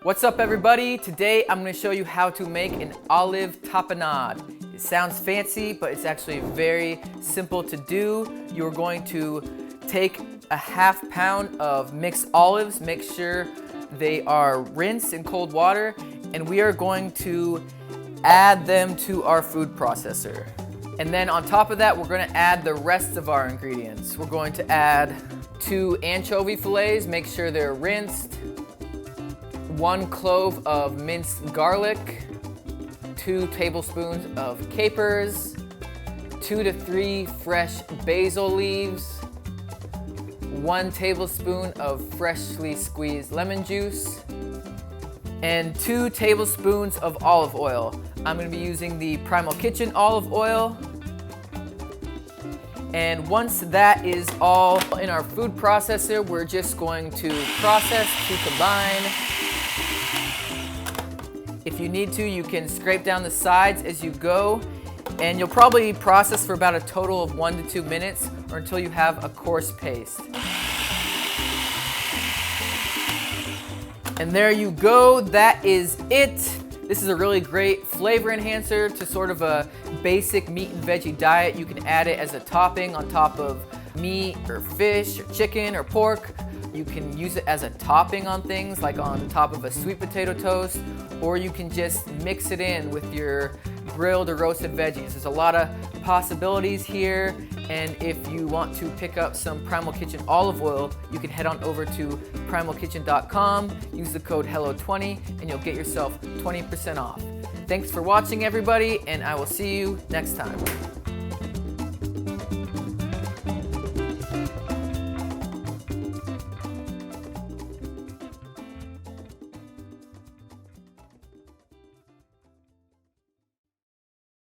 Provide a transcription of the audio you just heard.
What's up everybody? Today I'm going to show you how to make an olive tapenade. It sounds fancy, but it's actually very simple to do. You're going to take a ½ pound of mixed olives, make sure they are rinsed in cold water, and we are going to add them to our food processor. And then on top of that, we're going to add the rest of our ingredients. We're going to add 2 anchovy fillets, make sure they're rinsed, 1 clove of minced garlic, 2 tablespoons of capers, 2 to 3 fresh basil leaves, 1 tablespoon of freshly squeezed lemon juice, and 2 tablespoons of olive oil. I'm going to be using the Primal Kitchen olive oil. And once that is all in our food processor, we're just going to process to combine. If you need to, you can scrape down the sides as you go, and you'll probably process for about a total of 1 to 2 minutes or until you have a coarse paste. And there you go, that is it. This is a really great flavor enhancer to sort of a basic meat and veggie diet. You can add it as a topping on top of meat or fish or chicken or pork. You can use it as a topping on things like on top of a sweet potato toast, or you can just mix it in with your grilled or roasted veggies. There's a lot of possibilities here, and if you want to pick up some Primal Kitchen olive oil, you can head on over to primalkitchen.com, use the code HELLO20, and you'll get yourself 20% off. Thanks for watching everybody, and I will see you next time.